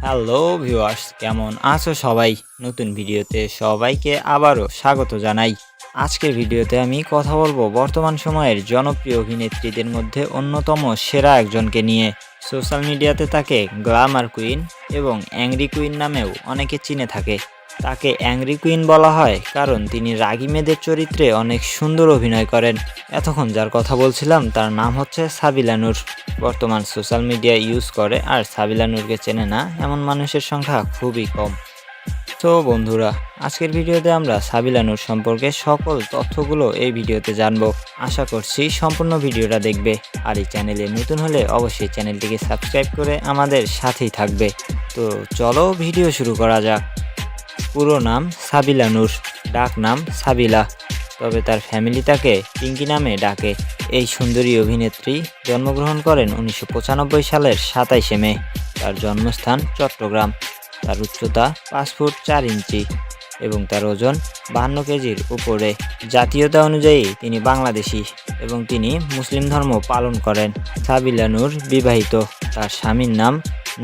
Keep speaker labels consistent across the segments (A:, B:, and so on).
A: Hello viewers, কেমন আছো সবাই? নতুন ভিডিওতে সবাইকে আবারও স্বাগত জানাই। আজকের ভিডিওতে আমি কথা বলবো বর্তমান সময়ের জনপ্রিয় অভিনেত্রীদের মধ্যে অন্যতম সেরা একজনকে নিয়ে। সোশ্যাল মিডিয়াতে তাকে গ্ল্যামার কুইন এবং অ্যাংরি কুইন নামেও অনেকে চিনে থাকে। তাকে অ্যাংরি কুইন বলা হয় কারণ তিনি রাগী মেয়েদের চরিত্রে অনেক সুন্দর অভিনয় করেন। এতক্ষণ যার কথা বলছিলাম তার নাম হচ্ছে সাবিলা নূর। বর্তমান সোশ্যাল মিডিয়া ইউজ করে আর সাবিলা নূরকে চেনে না এমন মানুষের সংখ্যা খুবই কম। তো বন্ধুরা, আজকের ভিডিওতে আমরা সাবিলা নূর সম্পর্কে সকল তথ্যগুলো এই ভিডিওতে জানবো। আশা করছি সম্পূর্ণ ভিডিওটা দেখবে। আর এই চ্যানেলে নতুন হলে অবশ্যই চ্যানেলটিকে সাবস্ক্রাইব করে আমাদের সাথেই থাকবে। তো চলো ভিডিও শুরু করা যাক। পুরো নাম সাবিলা নূর, ডাক নাম সাবিলা, তবে তার ফ্যামিলি তাকে পিঙ্কি নামে ডাকে। এই সুন্দরী অভিনেত্রী জন্মগ্রহণ করেন 1995 সালের 27 মে। তার জন্মস্থান চট্টগ্রাম। তার উচ্চতা 5 ফুট 4 ইঞ্চি এবং তার ওজন 52 কেজির উপরে। জাতীয়তা অনুযায়ী তিনি বাংলাদেশী এবং তিনি মুসলিম ধর্ম পালন করেন। সাবিলা নূর বিবাহিত। তার স্বামীর নাম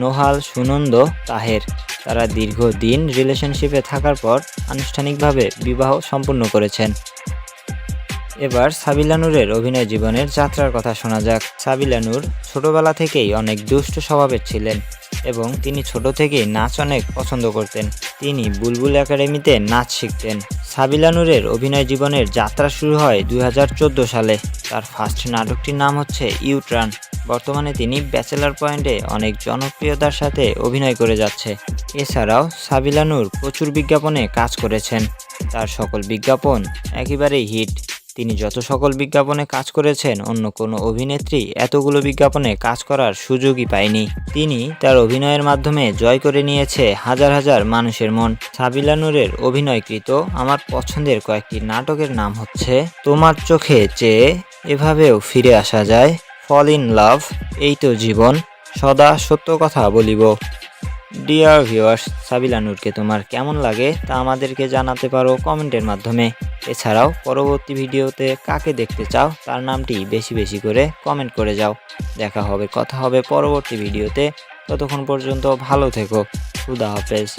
A: নোহাল সুনন্দ তাহের। তারা দীর্ঘদিন রিলেশনশিপে থাকার পর আনুষ্ঠানিকভাবে বিবাহ সম্পন্ন করেছেন। এবার সাবিলা নূরের অভিনয় জীবনের যাত্রার কথা শোনা যাক। সাবিলা নূর ছোটবেলা থেকেই অনেক দুষ্ট স্বভাবের ছিলেন এবং তিনি ছোট থেকেই নাচ অনেক পছন্দ করতেন। তিনি বুলবুল একাডেমিতে নাচ শিখতেন। সাবিলা নূরের অভিনয় জীবনের যাত্রা শুরু হয় 2014 সালে। তার ফার্স্ট নাটকটির নাম হচ্ছে ইউটার্ন। বর্তমানে তিনি ব্যাচেলার পয়েন্টে অনেক জনপ্রিয়তার সাথে অভিনয় করে যাচ্ছে। এছাড়াও সাবিলা নূর প্রচুর বিজ্ঞাপনে কাজ করেছেন। তার সকল বিজ্ঞাপন একেবারেই হিট। তিনি যত সকল বিজ্ঞাপনে কাজ করেছেন অন্য কোনো অভিনেত্রী এতগুলো বিজ্ঞাপনে কাজ করার সুযোগই পায়নি। তিনি তার অভিনয়ের মাধ্যমে জয় করে নিয়েছে হাজার হাজার মানুষের মন। সাবিলা নূরের অভিনয়কৃত আমার পছন্দের কয়েকটি নাটকের নাম হচ্ছে তোমার চোখে চেয়ে, এভাবেও ফিরে আসা যায়, ফল ইন লাভ, এই তো জীবন, সদা সত্য কথা বলিব। ডিয়ার ভিউয়ার্স, সাবিলা নূরকে তোমার কেমন লাগে তা আমাদেরকে জানাতে পারো কমেন্টের মাধ্যমে। এছাড়াও পরবর্তী ভিডিওতে কাকে দেখতে চাও তার নামটি বেশি বেশি করে কমেন্ট করে যাও। দেখা হবে, কথা হবে পরবর্তী ভিডিওতে। ততক্ষণ পর্যন্ত ভালো থেকো। খুদা হাফেজ।